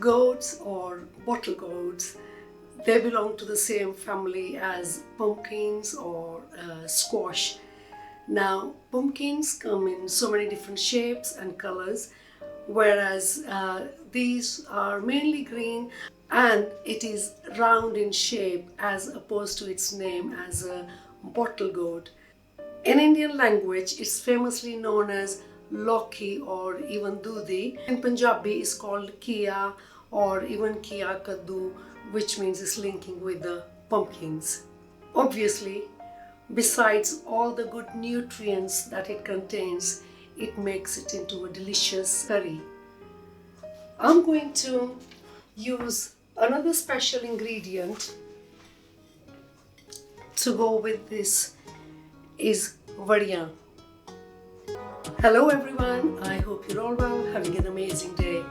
Gourds or bottle gourds, they belong to the same family as pumpkins or squash. Now, pumpkins come in so many different shapes and colors, whereas these are mainly green and it is round in shape as opposed to its name as a bottle gourd. In Indian language, it's famously known as Lauki or even dudi. In Punjabi, it's called kia or even kia kaddu, which means it's linking with the pumpkins. Obviously, besides all the good nutrients that it contains, it makes it into a delicious curry. I'm going to use another special ingredient to go with this is wadiya. Hello everyone, I hope you're all well, having an amazing day.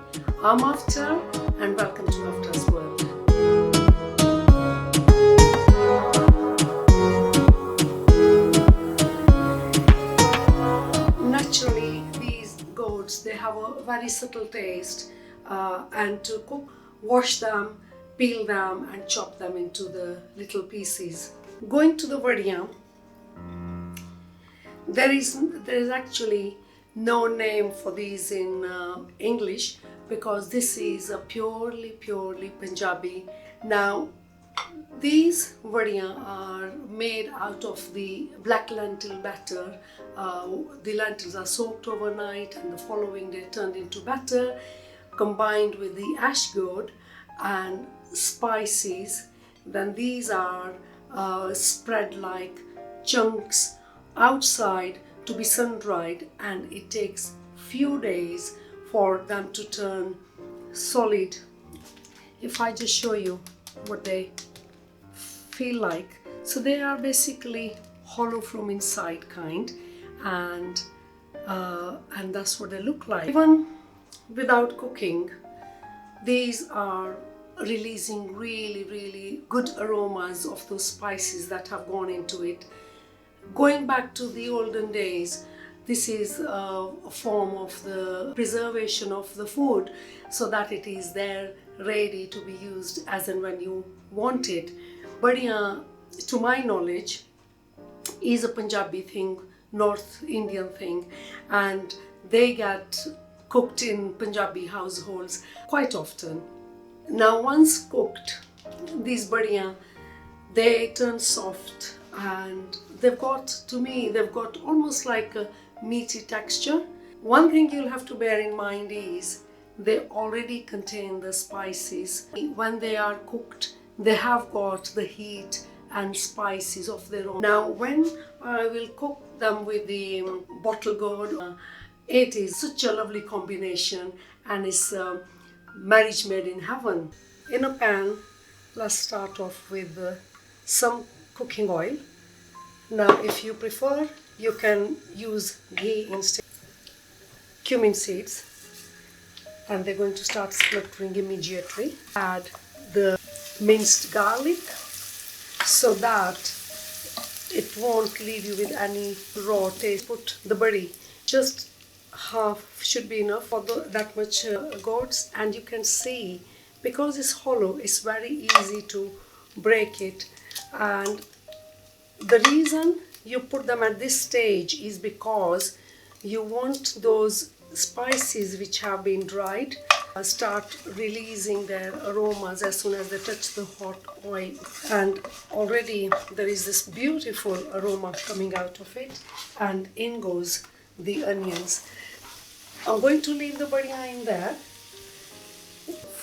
I'm Avtaars and welcome to Avtaars World. Naturally, these gourds, they have a very subtle taste and to cook, wash them, peel them and chop them into the little pieces. Going to the wadiya, there is actually no name for these in English because this is a purely Punjabi. Now, these wadiya are made out of the black lentil batter. The lentils are soaked overnight and the following day turned into batter, combined with the ash gourd and spices. Then these are spread like chunks outside to be sun-dried, and it takes few days for them to turn solid. If I just show you what they feel like, so they are basically hollow from inside kind, and that's what they look like. Even without cooking, these are releasing really good aromas of those spices that have gone into it. Going back to the olden days, this is a form of the preservation of the food so that it is there ready to be used as and when you want it. Barhiaa, to my knowledge, is a Punjabi thing, North Indian thing, and they get cooked in Punjabi households quite often. Now, once cooked, these barhiaa, they turn soft and they've got almost like a meaty texture. One thing you'll have to bear in mind is they already contain the spices. When they are cooked, they have got the heat and spices of their own. Now, when I will cook them with the bottle gourd, it is such a lovely combination and it's a marriage made in heaven. In a pan, let's start off with some cooking oil. Now, if you prefer, you can use ghee instead. Cumin seeds, and they're going to start spluttering immediately. Add the minced garlic so that it won't leave you with any raw taste. Put the barhi, just half should be enough for that much gourds, and you can see because it's hollow, it's very easy to break it. And the reason you put them at this stage is because you want those spices which have been dried start releasing their aromas as soon as they touch the hot oil. And already there is this beautiful aroma coming out of it, and in goes the onions. I'm going to leave the barhiaa in there.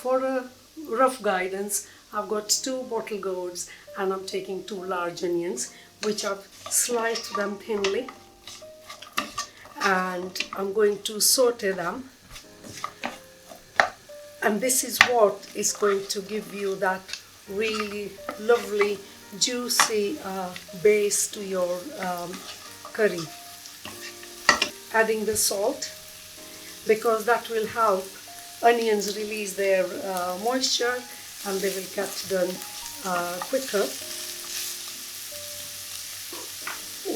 For a rough guidance, I've got 2 bottle gourds and I'm taking 2 large onions, which I've sliced them thinly, and I'm going to saute them. And this is what is going to give you that really lovely juicy base to your curry. Adding the salt, because that will help onions release their moisture and they will get done quicker.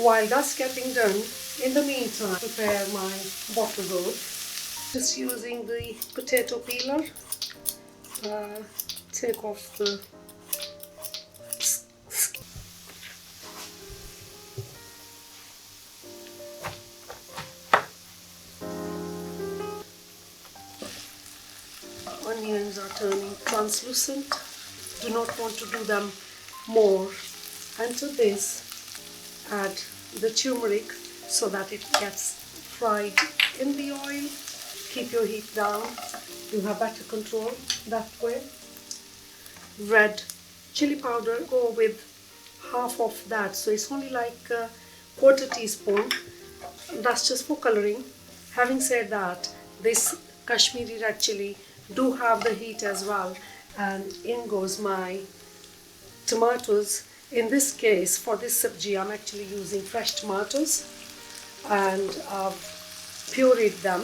While that's getting done, in the meantime, prepare my bottle gourd. Just using the potato peeler take off the onions are turning translucent. Do not want to do them more. And to this, add the turmeric so that it gets fried in the oil. Keep your heat down. You have better control that way. Red chili powder, go with half of that. So it's only like a quarter teaspoon. That's just for coloring. Having said that, this Kashmiri red chili do have the heat as well. And in goes my tomatoes. In this case, for this sabji, I'm actually using fresh tomatoes, and I've pureed them,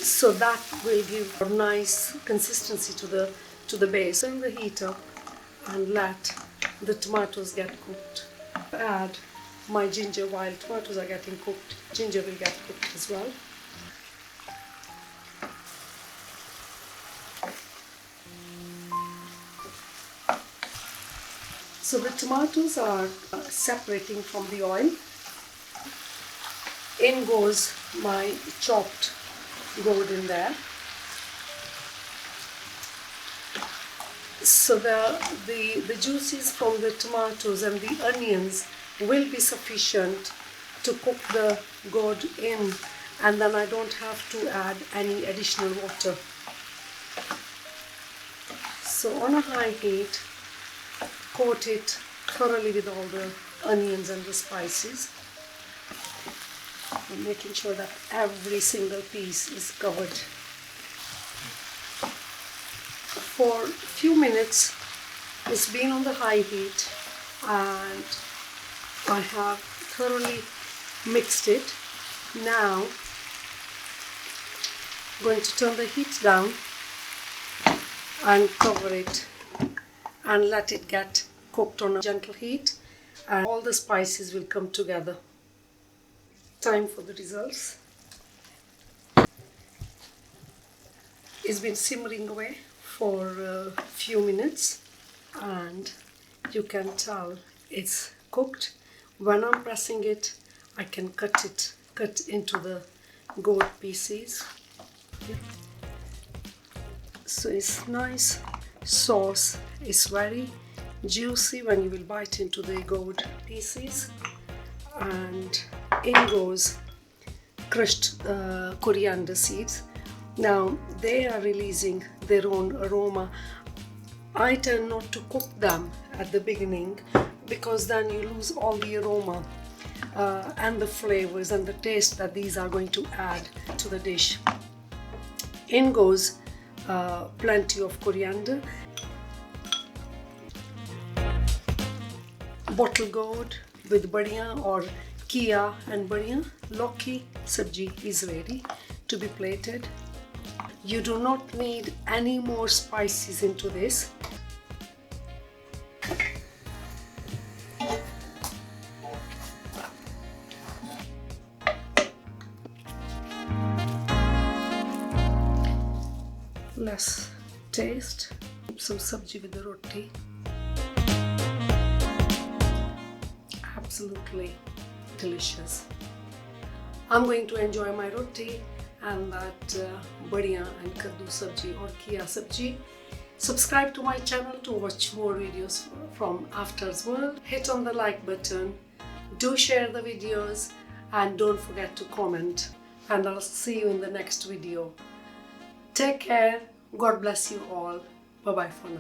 so that will give a nice consistency to the base. Turn the heat up and let the tomatoes get cooked. Add my ginger. While tomatoes are getting cooked, ginger will get cooked as well. So the tomatoes are separating from the oil. In goes my chopped gourd in there. So the juices from the tomatoes and the onions will be sufficient to cook the gourd in, and then I don't have to add any additional water. So on a high heat, coat it thoroughly with all the onions and the spices, and making sure that every single piece is covered. For a few minutes it's been on the high heat, and I have thoroughly mixed it. Now I'm going to turn the heat down and cover it and let it get cooked on a gentle heat, and all the spices will come together. Time for the results. It's been simmering away for a few minutes, and you can tell it's cooked. When I'm pressing it, I can cut into the gourd pieces. So it's nice. Sauce is very juicy when you will bite into the gourd pieces, and in goes crushed coriander seeds. Now they are releasing their own aroma. I tend not to cook them at the beginning, because then you lose all the aroma and the flavors and the taste that these are going to add to the dish. In goes plenty of coriander, bottle gourd with barhiaa or kia and barhiaa. Lauki sabji is ready to be plated. You do not need any more spices into this. Let's taste some sabji with the roti. Absolutely delicious. I'm going to enjoy my roti and that barhiaa and kaddu sabji or kia sabji. Subscribe to my channel to watch more videos from Avtaars world. Hit on the like button. Do share the videos and don't forget to comment. And I'll see you in the next video. Take care. God bless you all. Bye bye for now.